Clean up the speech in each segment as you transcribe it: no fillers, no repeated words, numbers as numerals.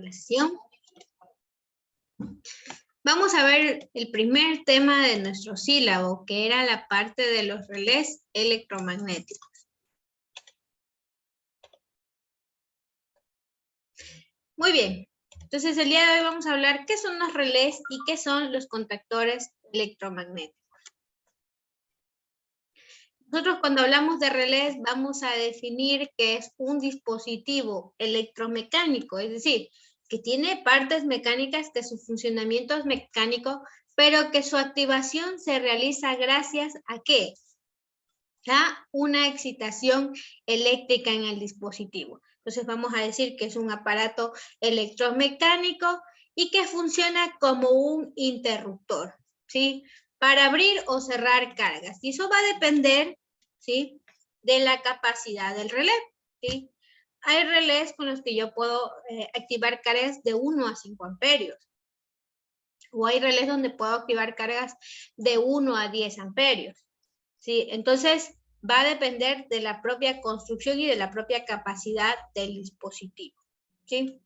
la sesión. Vamos a ver el primer tema de nuestro sílabo, que era la parte de los relés electromagnéticos. Muy bien. Entonces, el día de hoy vamos a hablar qué son los relés y qué son los contactores electromagnéticos. Nosotros cuando hablamos de relés vamos a definir que es un dispositivo electromecánico, es decir, que tiene partes mecánicas, que su funcionamiento es mecánico, pero que su activación se realiza gracias a ¿qué? A una excitación eléctrica en el dispositivo. Entonces vamos a decir que es un aparato electromecánico y que funciona como un interruptor, ¿sí? Para abrir o cerrar cargas. Y eso va a depender, ¿sí?, de la capacidad del relé, ¿sí? Hay relés con los que yo puedo activar cargas de 1 a 5 amperios. O hay relés donde puedo activar cargas de 1 a 10 amperios. ¿Sí? Entonces, va a depender de la propia construcción y de la propia capacidad del dispositivo. ¿Sí?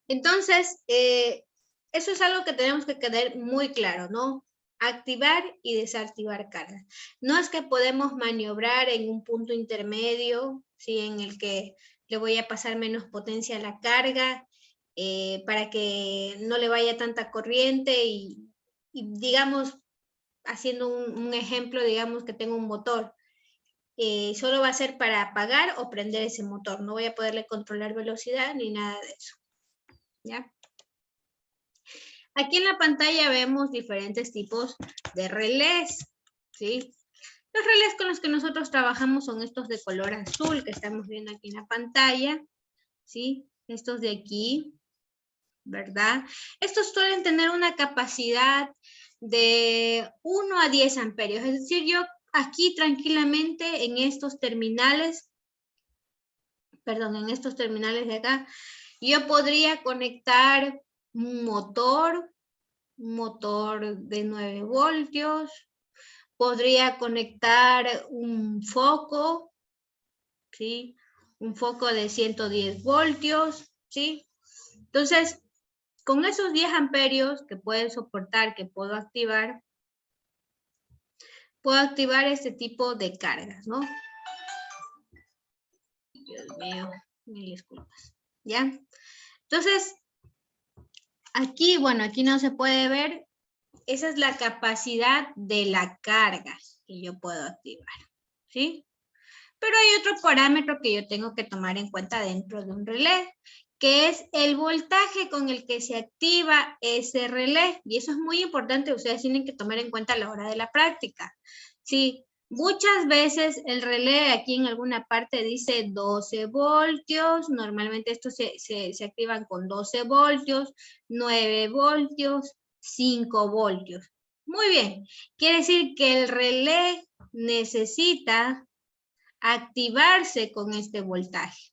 Entonces, eso es algo que tenemos que tener muy claro, ¿no? Activar y desactivar cargas. No es que podemos maniobrar en un punto intermedio, ¿sí?, en el que le voy a pasar menos potencia a la carga para que no le vaya tanta corriente y digamos, haciendo un ejemplo, digamos que tengo un motor. Solo va a ser para apagar o prender ese motor. No voy a poderle controlar velocidad ni nada de eso. ¿Ya? Aquí en la pantalla vemos diferentes tipos de relés, ¿sí? Los relés con los que nosotros trabajamos son estos de color azul que estamos viendo aquí en la pantalla, ¿sí? Estos de aquí, ¿verdad? Estos suelen tener una capacidad de 1 a 10 amperios. Es decir, yo aquí tranquilamente en estos terminales, en estos terminales de acá, yo podría conectar un motor de 9 voltios, podría conectar un foco, ¿sí? Un foco de 110 voltios, ¿sí? Entonces, con esos 10 amperios que pueden soportar, que puedo activar este tipo de cargas, ¿no? Dios mío, mil disculpas, ¿ya? Entonces, aquí, bueno, aquí no se puede ver, esa es la capacidad de la carga que yo puedo activar, ¿sí? Pero hay otro parámetro que yo tengo que tomar en cuenta dentro de un relé, que es el voltaje con el que se activa ese relé. Y eso es muy importante, ustedes tienen que tomar en cuenta a la hora de la práctica. Sí, muchas veces el relé aquí en alguna parte dice 12 voltios, normalmente estos se activan con 12 voltios, 9 voltios, 5 voltios. Muy bien, quiere decir que el relé necesita activarse con este voltaje.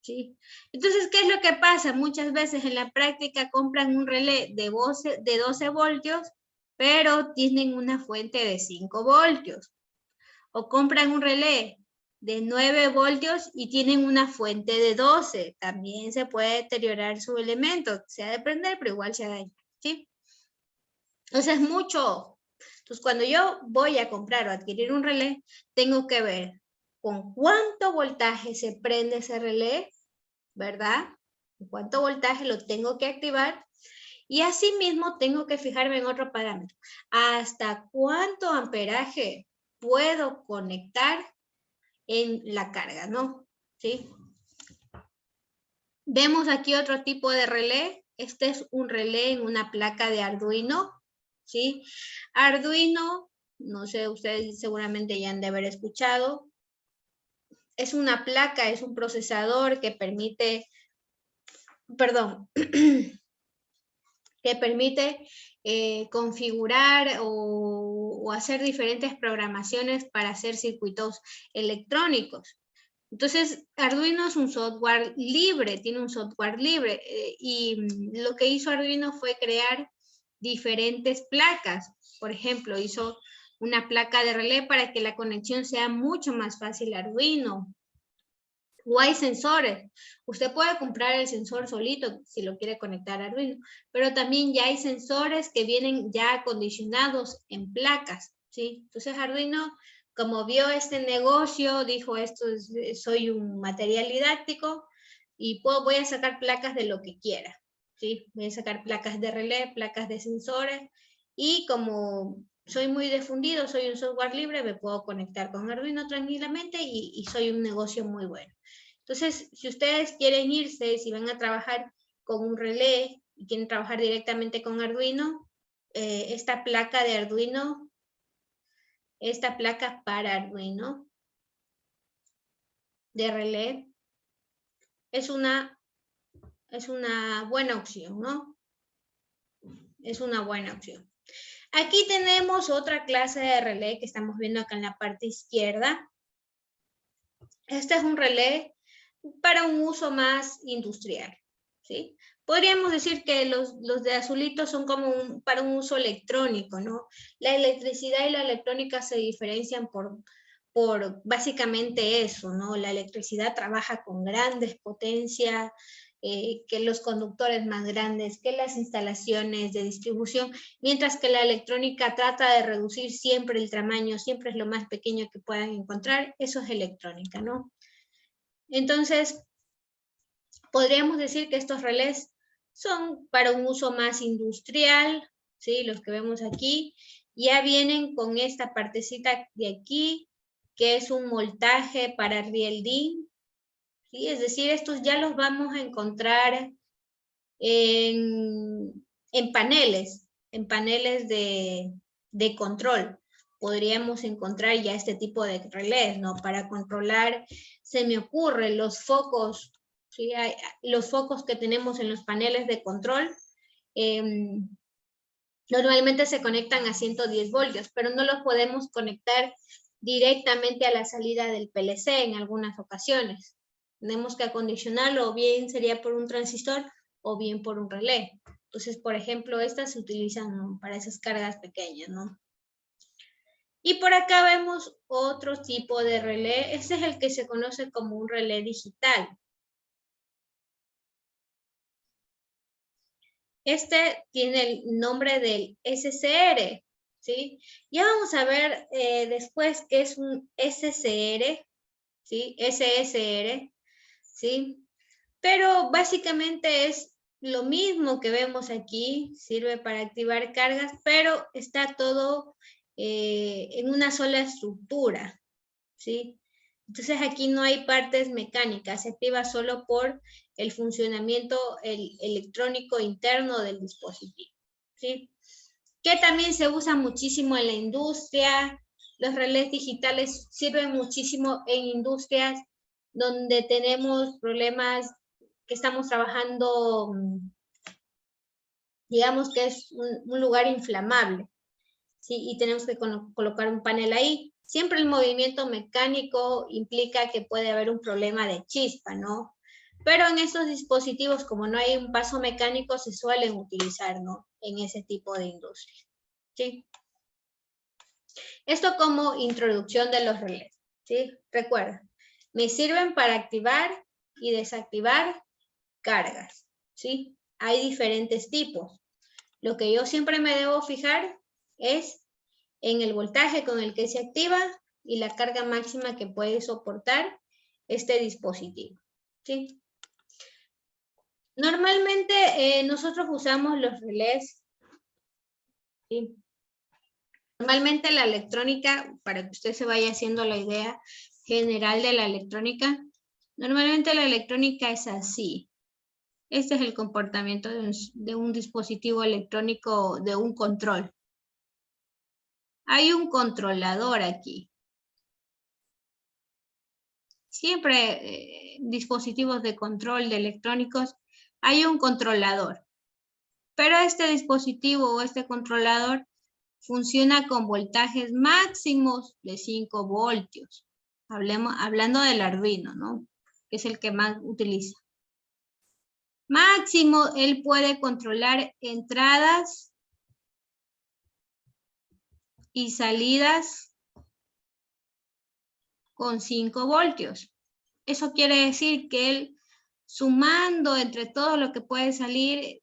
¿Sí? Entonces, ¿qué es lo que pasa? Muchas veces en la práctica compran un relé de 12 voltios, pero tienen una fuente de 5 voltios. O compran un relé de 9 voltios y tienen una fuente de 12. También se puede deteriorar su elemento. Se ha de prender, pero igual se daña. ¿Sí? Entonces, mucho. Entonces, cuando yo voy a comprar o adquirir un relé, tengo que ver con cuánto voltaje se prende ese relé, ¿verdad? Con cuánto voltaje lo tengo que activar. Y asimismo tengo que fijarme en otro parámetro. ¿Hasta cuánto amperaje puedo conectar en la carga, no? ¿Sí? Vemos aquí otro tipo de relé. Este es un relé en una placa de Arduino, ¿sí? Arduino, no sé, ustedes seguramente ya han de haber escuchado. Es una placa, es un procesador que permite, que permite configurar o hacer diferentes programaciones para hacer circuitos electrónicos. Entonces, Arduino es un software libre, tiene un software libre y lo que hizo Arduino fue crear diferentes placas. Por ejemplo, hizo una placa de relé para que la conexión sea mucho más fácil a Arduino. O hay sensores. Usted puede comprar el sensor solito si lo quiere conectar a Arduino, pero también ya hay sensores que vienen ya acondicionados en placas, ¿sí? Entonces Arduino, como vio este negocio, dijo, soy un material didáctico y voy a sacar placas de lo que quiera, ¿sí? Voy a sacar placas de relé, placas de sensores, y como soy muy difundido, soy un software libre, me puedo conectar con Arduino tranquilamente y soy un negocio muy bueno. Entonces, si ustedes quieren irse, si van a trabajar con un relé y quieren trabajar directamente con Arduino, esta placa de Arduino, esta placa para Arduino de relé, es una buena opción, ¿no? Es una buena opción. Aquí tenemos otra clase de relé que estamos viendo acá en la parte izquierda. Este es un relé para un uso más industrial, ¿sí? Podríamos decir que los de azulito son como para un uso electrónico, ¿no? La electricidad y la electrónica se diferencian por básicamente eso, ¿no? La electricidad trabaja con grandes potencias, que los conductores más grandes, que las instalaciones de distribución, mientras que la electrónica trata de reducir siempre el tamaño, siempre es lo más pequeño que puedan encontrar, eso es electrónica, ¿no? Entonces, podríamos decir que estos relés son para un uso más industrial, ¿sí? Los que vemos aquí, ya vienen con esta partecita de aquí, que es un voltaje para RLD, ¿sí? Es decir, estos ya los vamos a encontrar en paneles de control. Podríamos encontrar ya este tipo de relés, ¿no? Para controlar, se me ocurre, los focos, ¿sí? Los focos que tenemos en los paneles de control, normalmente se conectan a 110 voltios, pero no los podemos conectar directamente a la salida del PLC en algunas ocasiones. Tenemos que acondicionarlo, o bien sería por un transistor o bien por un relé. Entonces, por ejemplo, estas se utilizan, ¿no?, para esas cargas pequeñas, ¿no? Y por acá vemos otro tipo de relé. Este es el que se conoce como un relé digital. Este tiene el nombre del SCR, ¿sí? Ya vamos a ver después qué es un SCR, ¿sí? SSR, ¿sí? Pero básicamente es lo mismo que vemos aquí, sirve para activar cargas, pero está todo en una sola estructura, ¿sí? Entonces aquí no hay partes mecánicas, se activa solo por el funcionamiento electrónico interno del dispositivo, ¿sí? Que también se usa muchísimo en la industria. Los relés digitales sirven muchísimo en industrias donde tenemos problemas, que estamos trabajando, digamos que es un lugar inflamable, ¿sí? Y tenemos que colocar un panel ahí. Siempre el movimiento mecánico implica que puede haber un problema de chispa, ¿no? Pero en estos dispositivos, como no hay un paso mecánico, se suelen utilizar, ¿no?, en ese tipo de industria, ¿sí? Esto como introducción de los relés, ¿sí? Recuerda, me sirven para activar y desactivar cargas, ¿sí? Hay diferentes tipos. Lo que yo siempre me debo fijar es en el voltaje con el que se activa y la carga máxima que puede soportar este dispositivo, ¿sí? Normalmente nosotros usamos los relés, ¿sí? Normalmente la electrónica, para que usted se vaya haciendo la idea general de la electrónica, normalmente la electrónica es así. Este es el comportamiento de un dispositivo electrónico, de un control. Hay un controlador aquí. Siempre dispositivos de control de electrónicos, hay un controlador. Pero este dispositivo o este controlador funciona con voltajes máximos de 5 voltios. Hablando del Arduino, ¿no?, que es el que más utiliza. Máximo, él puede controlar entradas y salidas con 5 voltios. Eso quiere decir que él, sumando entre todo lo que puede salir,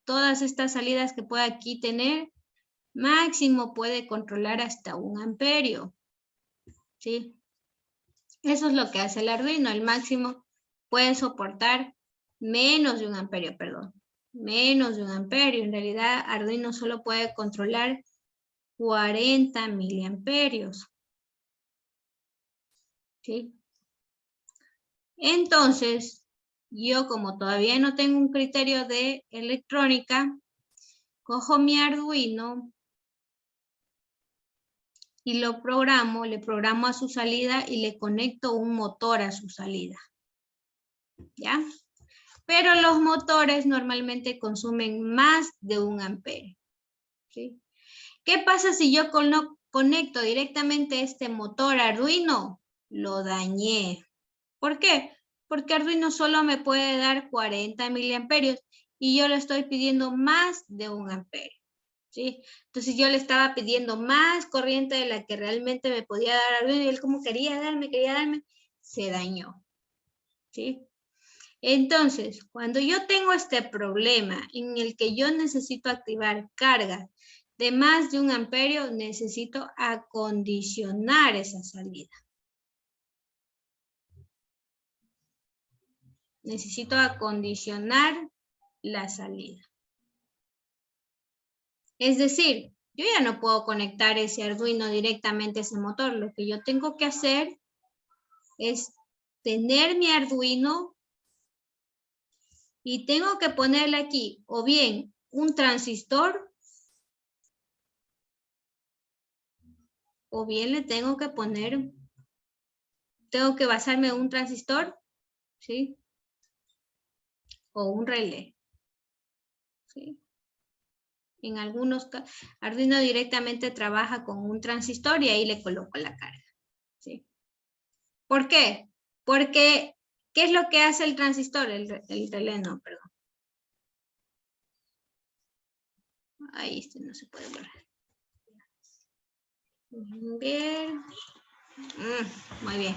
todas estas salidas que puede aquí tener, máximo puede controlar hasta 1 amperio. ¿Sí? Eso es lo que hace el Arduino. El máximo puede soportar menos de 1 amperio, perdón. Menos de 1 amperio. En realidad, Arduino solo puede controlar 40 miliamperios. ¿Sí? Entonces, yo como todavía no tengo un criterio de electrónica, cojo mi Arduino y lo programo, le programo a su salida y le conecto un motor a su salida. ¿Ya? Pero los motores normalmente consumen más de 1 amperio. ¿Sí? ¿Qué pasa si yo conecto directamente este motor a Arduino? Lo dañé. ¿Por qué? Porque Arduino solo me puede dar 40 miliamperios y yo le estoy pidiendo más de 1 amperio. ¿Sí? Entonces yo le estaba pidiendo más corriente de la que realmente me podía dar Arduino y él como quería darme, se dañó. ¿Sí? Entonces, cuando yo tengo este problema en el que yo necesito activar carga de más de 1 amperio, necesito acondicionar esa salida. Necesito acondicionar la salida. Es decir, yo ya no puedo conectar ese Arduino directamente a ese motor. Lo que yo tengo que hacer es tener mi Arduino y tengo que ponerle aquí o bien un transistor o bien le tengo que poner, tengo que basarme en un transistor, ¿sí? O un relé, ¿sí? En algunos casos, Arduino directamente trabaja con un transistor y ahí le coloco la carga, ¿sí? ¿Por qué? Porque, ¿qué es lo que hace el transistor? El relé, no, perdón. Ahí no se puede borrar. Bien. Muy bien.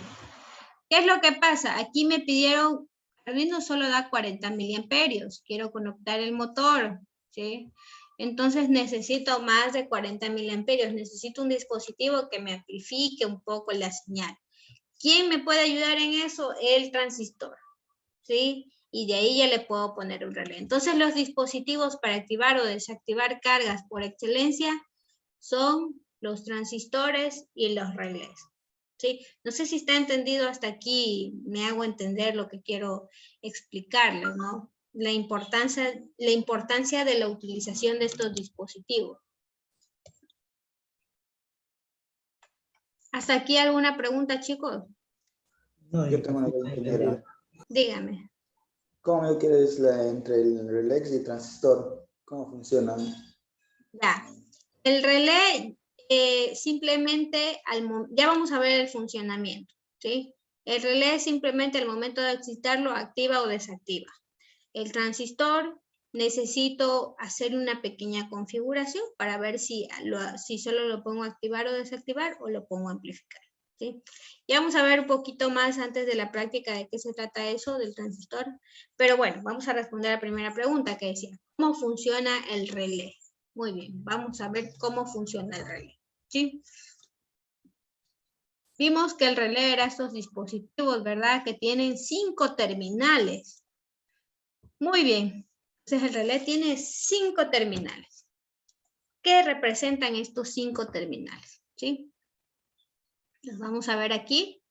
¿Qué es lo que pasa? Aquí me pidieron, Arduino solo da 40 miliamperios. Quiero conectar el motor, ¿sí? Entonces necesito más de 40 miliamperios. Necesito un dispositivo que me amplifique un poco la señal. ¿Quién me puede ayudar en eso? El transistor, ¿sí? Y de ahí ya le puedo poner un relé. Entonces los dispositivos para activar o desactivar cargas por excelencia son los transistores y los relés. ¿Sí? No sé si está entendido hasta aquí, me hago entender lo que quiero explicarles, ¿no? La importancia de la utilización de estos dispositivos. ¿Hasta aquí alguna pregunta, chicos? No, yo tengo una pregunta. Dígame. ¿Cómo me quieres entre el relé y el transistor? ¿Cómo funcionan? Ya. El relé simplemente, ya vamos a ver el funcionamiento, ¿sí? El relé simplemente al momento de excitarlo activa o desactiva. El transistor necesito hacer una pequeña configuración para ver si solo lo pongo a activar o desactivar o lo pongo a amplificar. ¿Sí? Ya vamos a ver un poquito más antes de la práctica de qué se trata eso del transistor. Pero bueno, vamos a responder a la primera pregunta que decía, ¿cómo funciona el relé? Muy bien, vamos a ver cómo funciona el relé. ¿Sí? Vimos que el relé era estos dispositivos, ¿verdad? Que tienen 5 terminales. Muy bien. Entonces el relé tiene 5 terminales. ¿Qué representan estos 5 terminales? ¿Sí? Los vamos a ver aquí.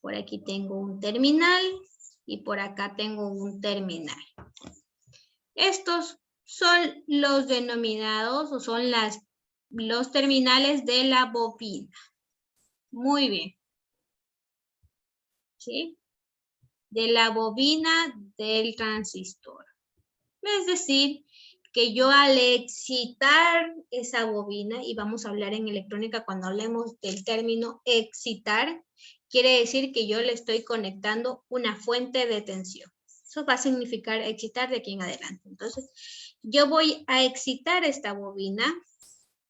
Por aquí tengo un terminal y por acá tengo un terminal. Estos son los denominados o son los terminales de la bobina. Muy bien. ¿Sí? De la bobina del transistor. Es decir, que yo al excitar esa bobina, y vamos a hablar en electrónica cuando hablemos del término excitar, quiere decir que yo le estoy conectando una fuente de tensión. Eso va a significar excitar de aquí en adelante. Entonces, yo voy a excitar esta bobina,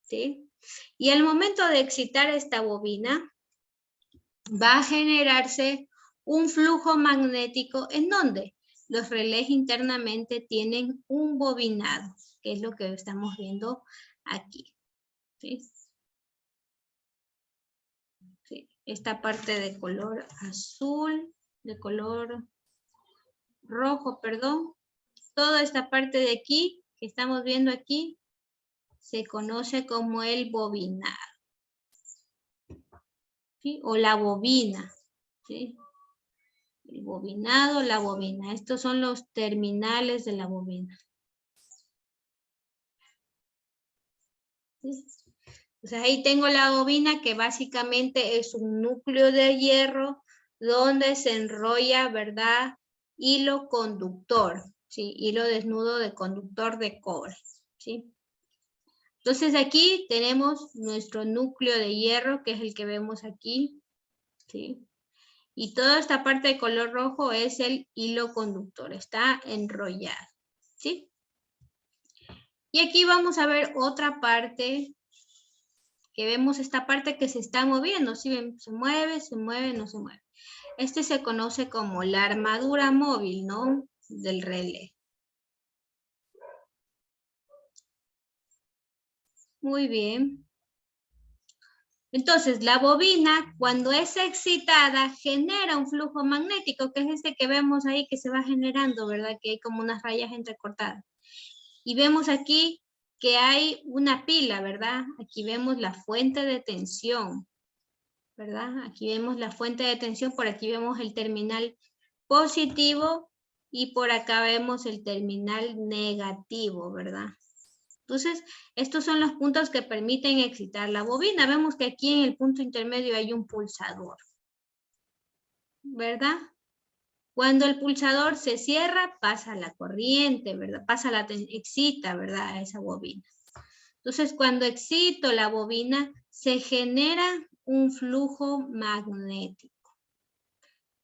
¿sí? Y al momento de excitar esta bobina, va a generarse un flujo magnético en donde los relés internamente tienen un bobinado, que es lo que estamos viendo aquí. ¿Sí? Sí. Esta parte de color azul, de color rojo, perdón. Toda esta parte de aquí, que estamos viendo aquí, se conoce como el bobinado. ¿Sí? O la bobina. ¿Sí? El bobinado, la bobina. Estos son los terminales de la bobina. ¿Sí? Entonces ahí tengo la bobina, que básicamente es un núcleo de hierro donde se enrolla, ¿verdad? Hilo conductor, ¿sí? Hilo desnudo de conductor de cobre, ¿sí? Entonces aquí tenemos nuestro núcleo de hierro, que es el que vemos aquí, ¿sí? Y toda esta parte de color rojo es el hilo conductor, está enrollado, ¿sí? Y aquí vamos a ver otra parte, que vemos esta parte que se está moviendo, ¿sí? Se mueve, no se mueve. Este se conoce como la armadura móvil, ¿no? Del relé. Muy bien. Entonces, la bobina, cuando es excitada, genera un flujo magnético, que es este que vemos ahí que se va generando, ¿verdad? Que hay como unas rayas entrecortadas. Y vemos aquí que hay una pila, ¿verdad? Aquí vemos la fuente de tensión, ¿verdad? Aquí vemos la fuente de tensión, por aquí vemos el terminal positivo y por acá vemos el terminal negativo, ¿verdad? Entonces, estos son los puntos que permiten excitar la bobina. Vemos que aquí en el punto intermedio hay un pulsador, ¿verdad? Cuando el pulsador se cierra, pasa la corriente, ¿verdad? Excita, ¿verdad? A esa bobina. Entonces, cuando excito la bobina, se genera un flujo magnético.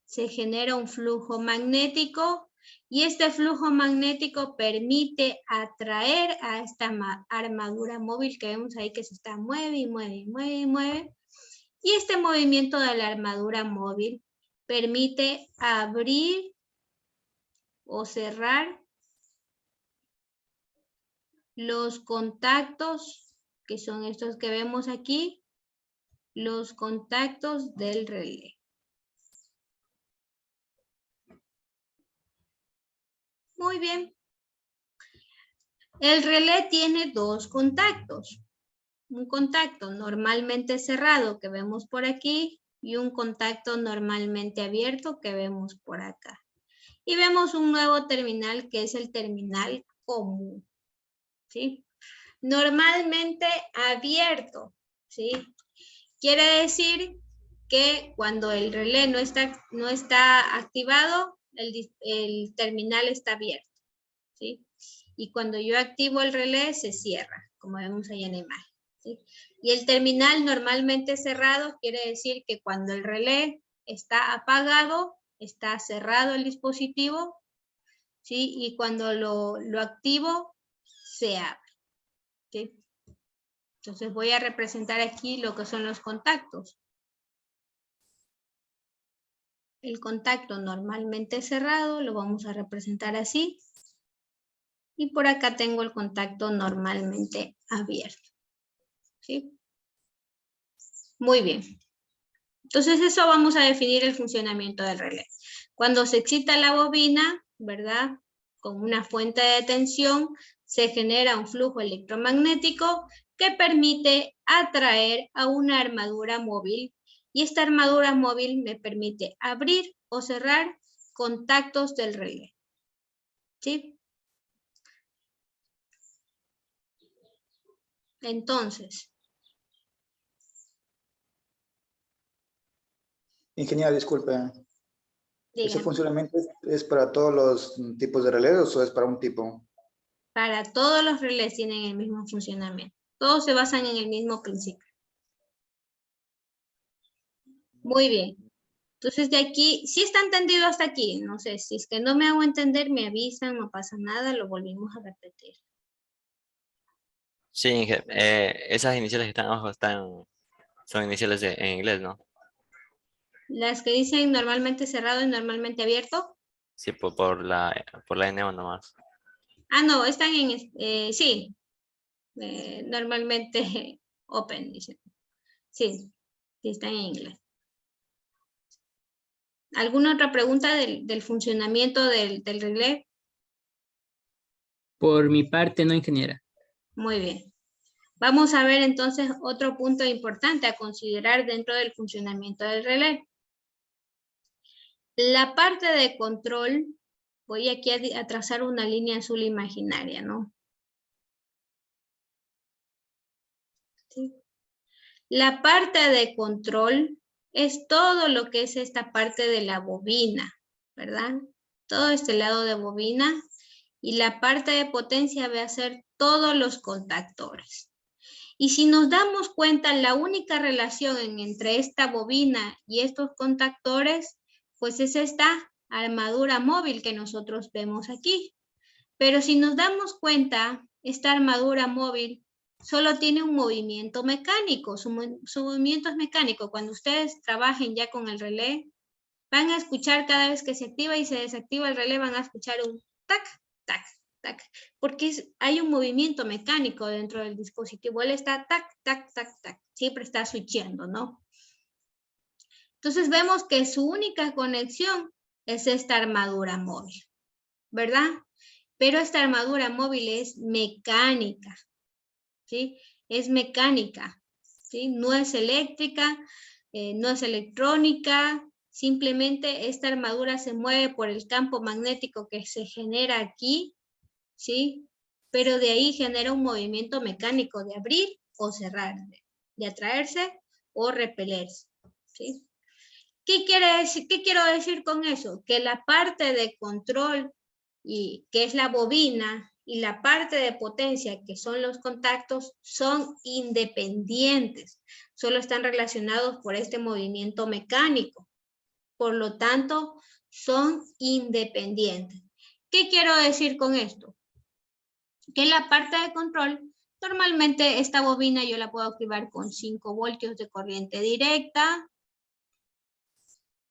Se genera un flujo magnético y este flujo magnético permite atraer a esta armadura móvil que vemos ahí que se está mueve y mueve y mueve y mueve. Y este movimiento de la armadura móvil permite abrir o cerrar los contactos, que son estos que vemos aquí, los contactos del relé. Muy bien. El relé tiene dos contactos. Un contacto normalmente cerrado que vemos por aquí y un contacto normalmente abierto que vemos por acá. Y vemos un nuevo terminal que es el terminal común, ¿sí? Normalmente abierto, ¿sí? Quiere decir que cuando el relé no está activado, el terminal está abierto, ¿sí? Y cuando yo activo el relé, se cierra, como vemos ahí en la imagen, ¿sí? Y el terminal normalmente cerrado quiere decir que cuando el relé está apagado, está cerrado el dispositivo, ¿sí? Y cuando lo activo, se abre, ¿sí? Entonces voy a representar aquí lo que son los contactos. El contacto normalmente cerrado lo vamos a representar así. Y por acá tengo el contacto normalmente abierto, ¿sí? Muy bien. Entonces eso vamos a definir el funcionamiento del relé. Cuando se excita la bobina, ¿verdad? Con una fuente de tensión, se genera un flujo electromagnético que permite atraer a una armadura móvil. Y esta armadura móvil me permite abrir o cerrar contactos del relé, ¿sí? Entonces, Ingeniera, disculpe. ¿Ese dígame, funcionamiento es para todos los tipos de relés o es para un tipo? para todos los relés tienen el mismo funcionamiento. Todos se basan en el mismo principio. Muy bien. Entonces de aquí, sí está entendido hasta aquí. No sé, si es que no me hago entender, me avisan, no pasa nada, lo volvimos a repetir. Sí, esas iniciales que están abajo son iniciales en inglés, ¿no? Las que dicen normalmente cerrado y normalmente abierto. Sí, por la N1 nomás. Ah, no, están en, sí, normalmente open, dicen. Sí, sí, están en inglés. ¿Alguna otra pregunta del funcionamiento del relé? Por mi parte, no, ingeniera. Muy bien. Vamos a ver entonces otro punto importante a considerar dentro del funcionamiento del relé. La parte de control, voy aquí a trazar una línea azul imaginaria, ¿no? ¿Sí? La parte de control es todo lo que es esta parte de la bobina, ¿verdad? Todo este lado de bobina. Y la parte de potencia va a ser todos los contactores. Y si nos damos cuenta, la única relación entre esta bobina y estos contactores, pues es esta armadura móvil que nosotros vemos aquí. Pero si nos damos cuenta, esta armadura móvil solo tiene un movimiento mecánico. Su movimiento es mecánico. Cuando ustedes trabajen ya con el relé, van a escuchar cada vez que se activa y se desactiva el relé, van a escuchar un tac, tac, tac, porque hay un movimiento mecánico dentro del dispositivo. Él está tac, tac, tac, tac, siempre está switchando, ¿no? Entonces vemos que su única conexión es esta armadura móvil, ¿verdad? Pero esta armadura móvil es mecánica, ¿sí? Es mecánica, ¿sí? No es eléctrica, no es electrónica, simplemente esta armadura se mueve por el campo magnético que se genera aquí, ¿sí? Pero de ahí genera un movimiento mecánico de abrir o cerrar, de atraerse o repelerse, ¿sí? ¿Qué quiero decir con eso? Que la parte de control, y que es la bobina, y la parte de potencia, que son los contactos, son independientes. Solo están relacionados por este movimiento mecánico. Por lo tanto, son independientes. ¿Qué quiero decir con esto? Que la parte de control, normalmente esta bobina yo la puedo activar con 5 voltios de corriente directa,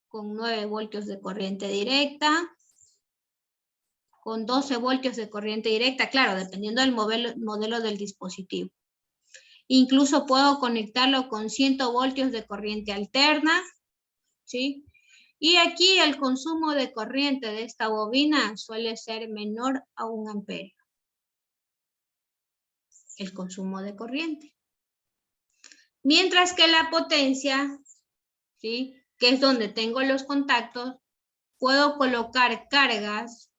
con 9 voltios de corriente directa, con 12 voltios de corriente directa, claro, dependiendo del modelo del dispositivo. Incluso puedo conectarlo con 100 voltios de corriente alterna, ¿sí? Y aquí el consumo de corriente de esta bobina suele ser menor a 1 amperio. El consumo de corriente. Mientras que la potencia, ¿sí? Que es donde tengo los contactos, puedo colocar cargas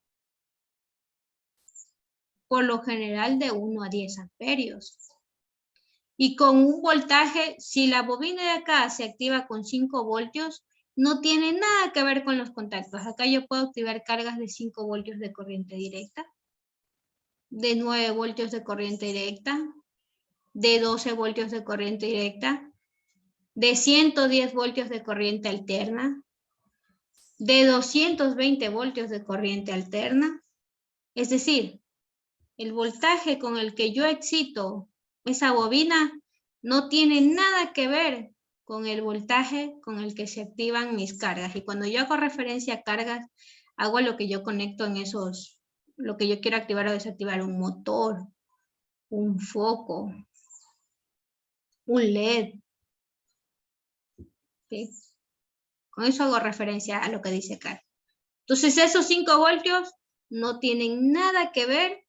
por lo general de 1 a 10 amperios. Y con un voltaje, si la bobina de acá se activa con 5 voltios, no tiene nada que ver con los contactos. Acá yo puedo activar cargas de 5 voltios de corriente directa, de 9 voltios de corriente directa, de 12 voltios de corriente directa, de 110 voltios de corriente alterna, de 220 voltios de corriente alterna. Es decir, el voltaje con el que yo excito esa bobina no tiene nada que ver con el voltaje con el que se activan mis cargas. Y cuando yo hago referencia a cargas, hago lo que yo conecto en esos, lo que yo quiero activar o desactivar, un motor, un foco, un LED. ¿Sí? Con eso hago referencia a lo que dice acá. Entonces esos 5 voltios no tienen nada que ver.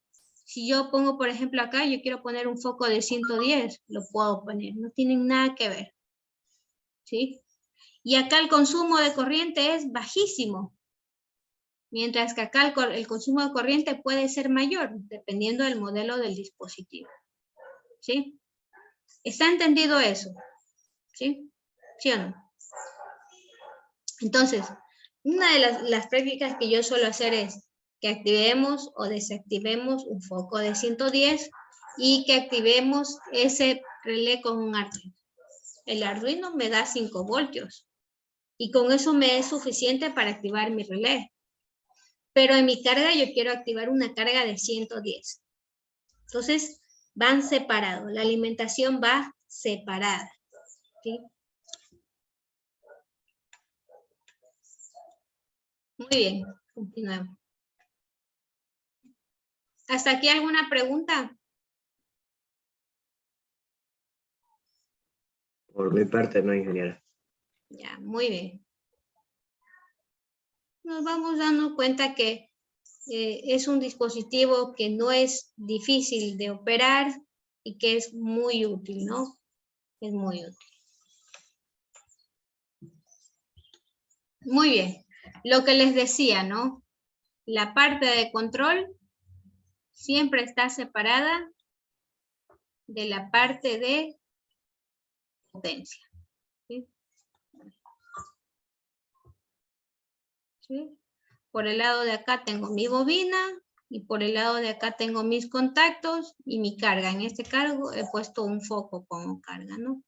Si yo pongo, por ejemplo, acá, yo quiero poner un foco de 110, lo puedo poner, no tienen nada que ver. ¿Sí? Y acá el consumo de corriente es bajísimo, mientras que acá el consumo de corriente puede ser mayor, dependiendo del modelo del dispositivo. ¿Sí? ¿Está entendido eso? ¿Sí? ¿Sí o no? Entonces, una de las prácticas que yo suelo hacer es que activemos o desactivemos un foco de 110 y que activemos ese relé con un Arduino. El Arduino me da 5 voltios y con eso me es suficiente para activar mi relé. Pero en mi carga yo quiero activar una carga de 110. Entonces van separados, la alimentación va separada. ¿Sí? Muy bien, continuemos. ¿Hasta aquí alguna pregunta? Por mi parte, no, ingeniera. Ya, muy bien. Nos vamos dando cuenta que es un dispositivo que no es difícil de operar y que es muy útil, ¿no? Es muy útil. Muy bien. Lo que les decía, ¿no? La parte de control siempre está separada de la parte de potencia. ¿Sí? ¿Sí? Por el lado de acá tengo mi bobina y por el lado de acá tengo mis contactos y mi carga. En este cargo he puesto un foco como carga, ¿no?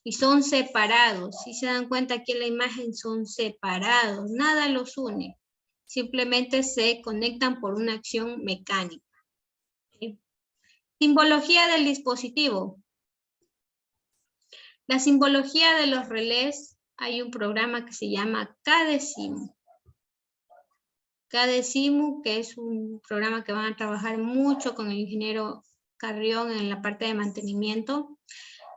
Y son separados. Si se dan cuenta aquí en la imagen son separados, nada los une. Simplemente se conectan por una acción mecánica. ¿Sí? Simbología del dispositivo. La simbología de los relés, hay un programa que se llama Cadecimu. Cadecimu, que es un programa que van a trabajar mucho con el ingeniero Carrión en la parte de mantenimiento,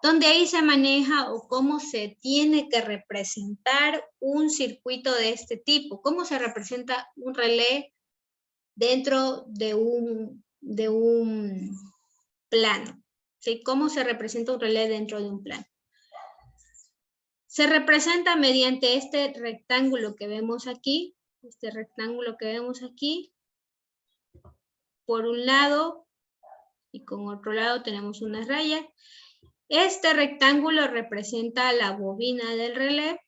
donde ahí se maneja o cómo se tiene que representar un circuito de este tipo, cómo se representa un relé dentro de un plano, ¿sí? Cómo se representa un relé dentro de un plano. Se representa mediante este rectángulo que vemos aquí, por un lado, y con otro lado tenemos una raya. Este rectángulo representa la bobina del relé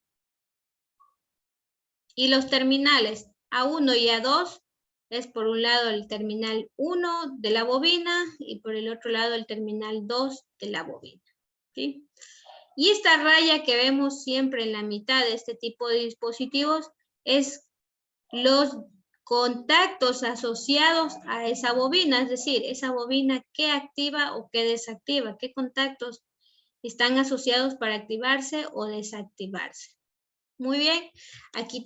y los terminales A1 y A2 es por un lado el terminal 1 de la bobina y por el otro lado el terminal 2 de la bobina. ¿Sí? Y esta raya que vemos siempre en la mitad de este tipo de dispositivos es los contactos asociados a esa bobina, es decir, esa bobina qué activa o qué desactiva, qué contactos están asociados para activarse o desactivarse. Muy bien, aquí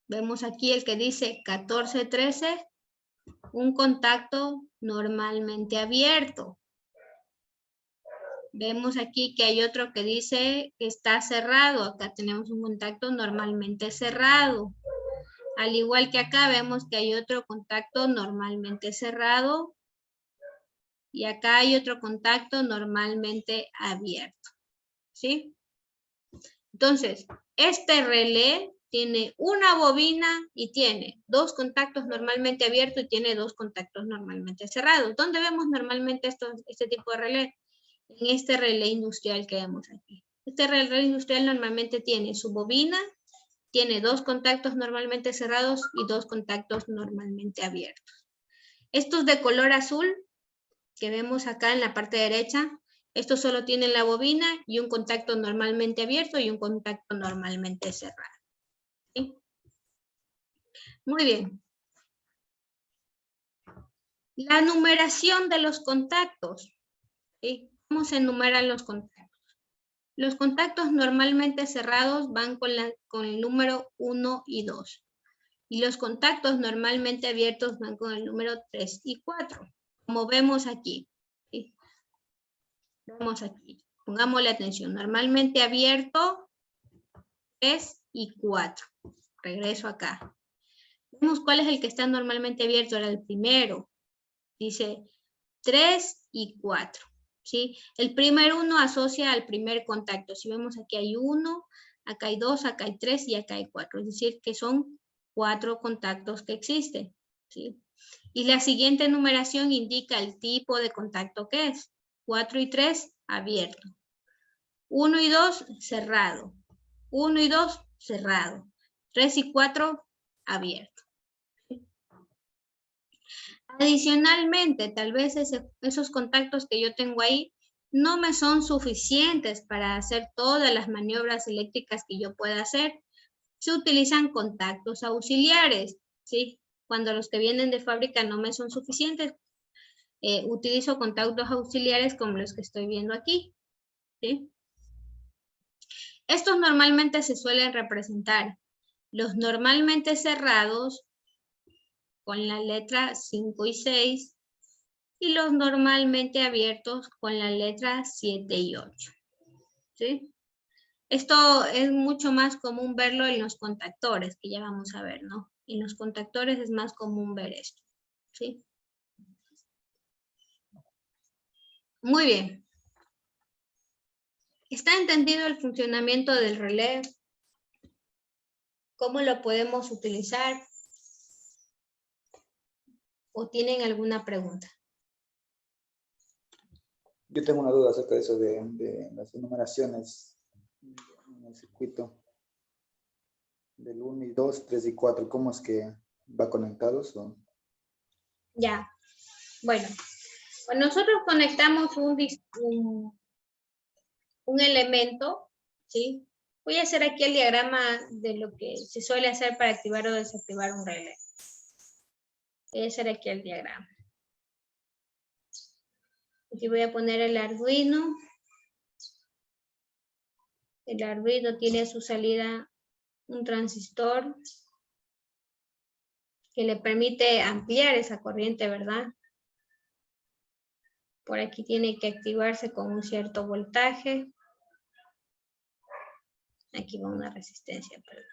vemos aquí el que dice 1413, un contacto normalmente abierto. Vemos aquí que hay otro que dice que está cerrado, acá tenemos un contacto normalmente cerrado. Al igual que acá vemos que hay otro contacto normalmente cerrado y acá hay otro contacto normalmente abierto. ¿Sí? Entonces, este relé tiene una bobina y tiene dos contactos normalmente abiertos y tiene dos contactos normalmente cerrados. ¿Dónde vemos normalmente este tipo de relé? En este relé industrial que vemos aquí. Este relé industrial normalmente tiene su bobina, tiene dos contactos normalmente cerrados y dos contactos normalmente abiertos. Estos de color azul que vemos acá en la parte derecha, estos solo tienen la bobina y un contacto normalmente abierto y un contacto normalmente cerrado. ¿Sí? Muy bien. La numeración de los contactos. ¿Sí? ¿Cómo se enumeran los contactos? Los contactos normalmente cerrados van con el número 1 y 2. Y los contactos normalmente abiertos van con el número 3 y 4. Como vemos aquí. ¿Sí? Vemos aquí. Pongámosle atención. Normalmente abierto 3 y 4. Regreso acá. Vemos cuál es el que está normalmente abierto. Era el primero. Dice 3 y 4. ¿Sí? El primer 1 asocia al primer contacto. Si vemos aquí hay 1, acá hay 2, acá hay 3 y acá hay 4. Es decir, que son 4 contactos que existen. ¿Sí? Y la siguiente numeración indica el tipo de contacto que es. 4 y 3, abierto. 1 y 2, cerrado. 1 y 2, cerrado. 3 y 4, abierto. Adicionalmente, tal vez esos contactos que yo tengo ahí no me son suficientes para hacer todas las maniobras eléctricas que yo pueda hacer. Se utilizan contactos auxiliares, ¿sí? Cuando los que vienen de fábrica no me son suficientes, utilizo contactos auxiliares como los que estoy viendo aquí, ¿sí? Estos normalmente se suelen representar los normalmente cerrados con la letra 5 y 6 y los normalmente abiertos con la letra 7 y 8. ¿Sí? Esto es mucho más común verlo en los contactores, que ya vamos a ver, ¿no? En los contactores es más común ver esto. ¿Sí? Muy bien. ¿Está entendido el funcionamiento del relé? ¿Cómo lo podemos utilizar? ¿O tienen alguna pregunta? Yo tengo una duda acerca de eso de las enumeraciones en el circuito del 1 y 2, 3 y 4. ¿Cómo es que va conectados? Ya. Bueno, cuando nosotros conectamos un elemento, ¿sí? Voy a hacer aquí el diagrama de lo que se suele hacer para activar o desactivar un relé. Voy a hacer aquí el diagrama. Aquí voy a poner el Arduino. El Arduino tiene a su salida un transistor que le permite ampliar esa corriente, ¿verdad? Por aquí tiene que activarse con un cierto voltaje. Aquí va una resistencia, perdón.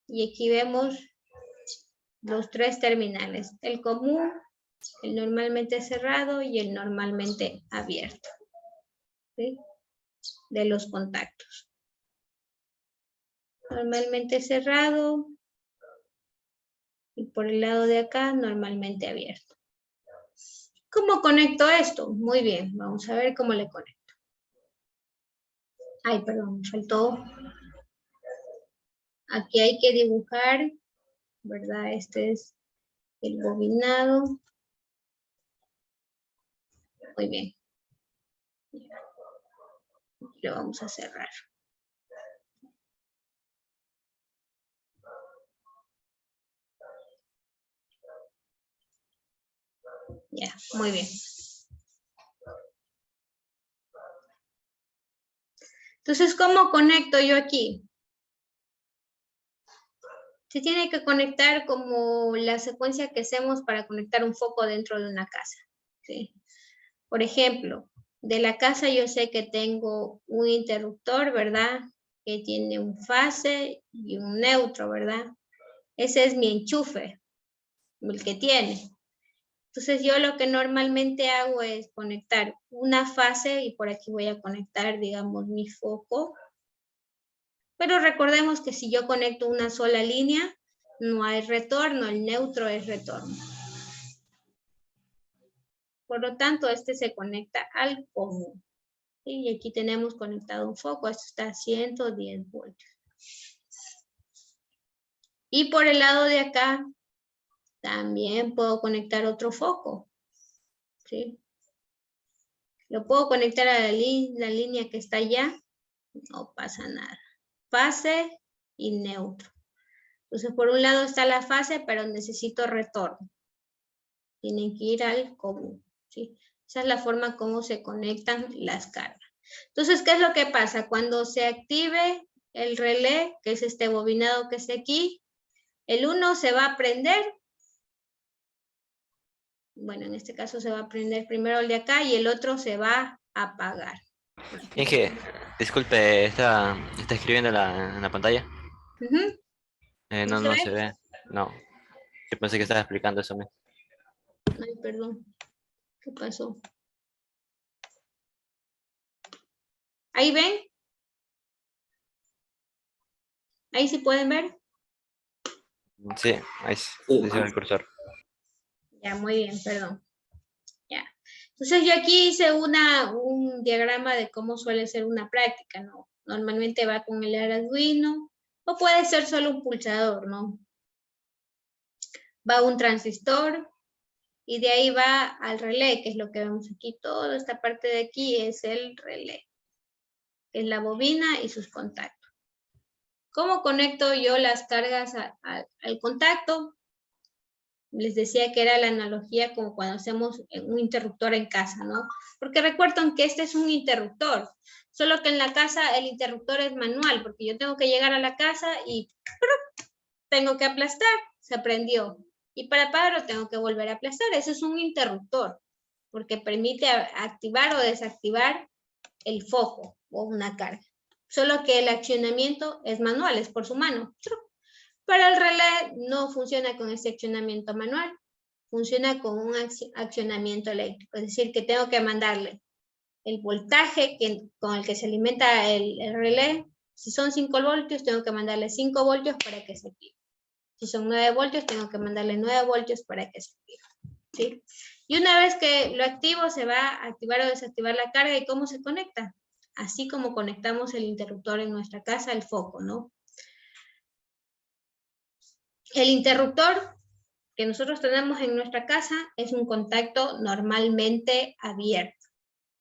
Y aquí vemos los tres terminales, el común, el normalmente cerrado y el normalmente abierto, ¿sí? De los contactos. Normalmente cerrado y por el lado de acá normalmente abierto. ¿Cómo conecto esto? Muy bien, vamos a ver cómo le conecto. Ay, perdón, me faltó. Aquí hay que dibujar, ¿verdad? Este es el bobinado. Muy bien. Lo vamos a cerrar. Ya, muy bien. Entonces, ¿cómo conecto yo aquí? Se tiene que conectar como la secuencia que hacemos para conectar un foco dentro de una casa, ¿sí? Por ejemplo, de la casa yo sé que tengo un interruptor, ¿verdad? Que tiene un fase y un neutro, ¿verdad? Ese es mi enchufe, el que tiene. Entonces yo lo que normalmente hago es conectar una fase y por aquí voy a conectar, digamos, mi foco. Pero recordemos que si yo conecto una sola línea, no hay retorno, el neutro es retorno. Por lo tanto, este se conecta al común. Y aquí tenemos conectado un foco, esto está a 110 voltios. Y por el lado de acá, también puedo conectar otro foco. ¿Sí? Lo puedo conectar a la línea que está allá, no pasa nada. Fase y neutro. Entonces, por un lado está la fase, pero necesito retorno. Tienen que ir al común, ¿sí? Esa es la forma como se conectan las cargas. Entonces, ¿qué es lo que pasa? Cuando se active el relé, que es este bobinado que está aquí, el uno se va a prender. Bueno, en este caso se va a prender primero el de acá y el otro se va a apagar. Inge, disculpe, está escribiendo en la pantalla. Uh-huh. ¿No No, se no ve? se ve. No. Yo pensé que estaba explicando eso mismo. Ay, perdón. ¿Qué pasó? ¿Ahí ven? ¿Ahí sí pueden ver? Sí, ahí se ve el cursor. Ya, muy bien, perdón. Ya. Entonces yo aquí hice un diagrama de cómo suele ser una práctica, ¿no? Normalmente va con el Arduino o puede ser solo un pulsador, ¿no? Va un transistor y de ahí va al relé, que es lo que vemos aquí. Toda esta parte de aquí es el relé, que es la bobina y sus contactos. ¿Cómo conecto yo las cargas al contacto? Les decía que era la analogía como cuando hacemos un interruptor en casa, ¿no? Porque recuerden que este es un interruptor, solo que en la casa el interruptor es manual, porque yo tengo que llegar a la casa y tengo que aplastar, se prendió. Y para apagarlo tengo que volver a aplastar. Eso es un interruptor, porque permite activar o desactivar el foco o una carga. Solo que el accionamiento es manual, es por su mano. Pero el relé no funciona con ese accionamiento manual, funciona con un accionamiento eléctrico. Es decir, que tengo que mandarle el voltaje con el que se alimenta el relé. Si son 5 voltios, tengo que mandarle 5 voltios para que se active. Si son 9 voltios, tengo que mandarle 9 voltios para que se active. ¿Sí? Y una vez que lo activo, se va a activar o desactivar la carga. ¿Y cómo se conecta? Así como conectamos el interruptor en nuestra casa al foco, ¿no? El interruptor que nosotros tenemos en nuestra casa es un contacto normalmente abierto,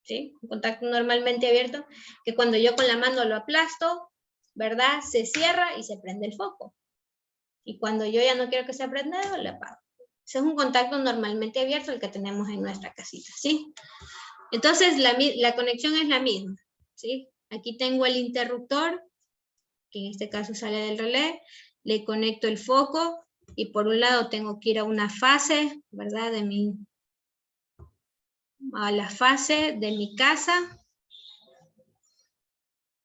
¿sí? Un contacto normalmente abierto que cuando yo con la mano lo aplasto, ¿verdad? Se cierra y se prende el foco. Y cuando yo ya no quiero que se prenda, lo apago. Ese es un contacto normalmente abierto el que tenemos en nuestra casita, ¿sí? Entonces, la conexión es la misma, ¿sí? Aquí tengo el interruptor, que en este caso sale del relé, le conecto el foco, y por un lado tengo que ir a una fase, ¿verdad? A la fase de mi casa.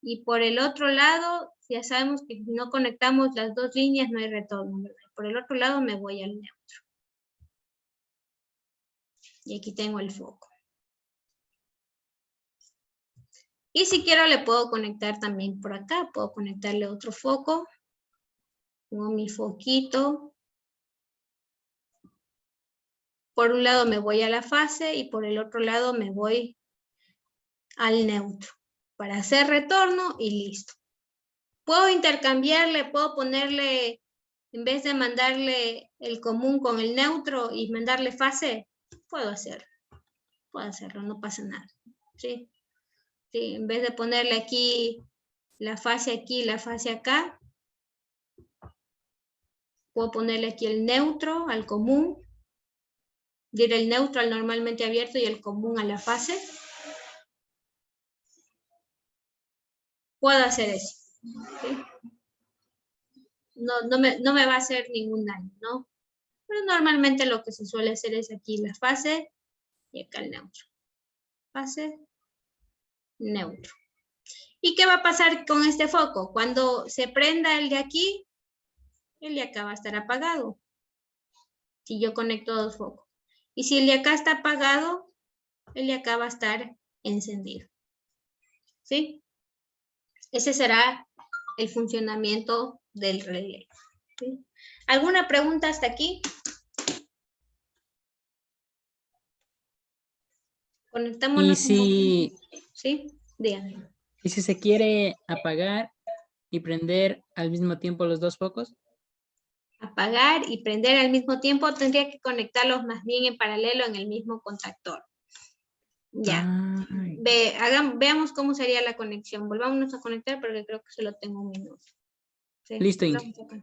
Y por el otro lado, ya sabemos que si no conectamos las dos líneas no hay retorno, ¿verdad? Por el otro lado me voy al neutro. Y aquí tengo el foco. Y si quiero le puedo conectar también por acá, puedo conectarle otro foco. Pongo mi foquito. Por un lado me voy a la fase y por el otro lado me voy al neutro. Para hacer retorno y listo. Puedo intercambiarle, puedo ponerle, en vez de mandarle el común con el neutro y mandarle fase, puedo hacerlo, no pasa nada. ¿Sí? Sí, en vez de ponerle aquí la fase acá, puedo ponerle aquí el neutro al común, diré el neutro al normalmente abierto y el común a la fase. Puedo hacer eso. ¿Sí? No me va a hacer ningún daño, ¿no? Pero normalmente lo que se suele hacer es aquí la fase y acá el neutro. Fase, neutro. ¿Y qué va a pasar con este foco? Cuando se prenda el de aquí, el de acá va a estar apagado. Si yo conecto dos focos. Y si el de acá está apagado, el de acá va a estar encendido. ¿Sí? Ese será el funcionamiento del relé. ¿Sí? ¿Alguna pregunta hasta aquí? Conectémonos un poquito. ¿Sí? Díganme. ¿Y si se quiere apagar y prender al mismo tiempo los dos focos? Apagar y prender al mismo tiempo, tendría que conectarlos más bien en paralelo en el mismo contactor. Ya. Veamos cómo sería la conexión. Volvámonos a conectar porque creo que solo tengo un minuto. ¿Sí? Listo, Vamos acá.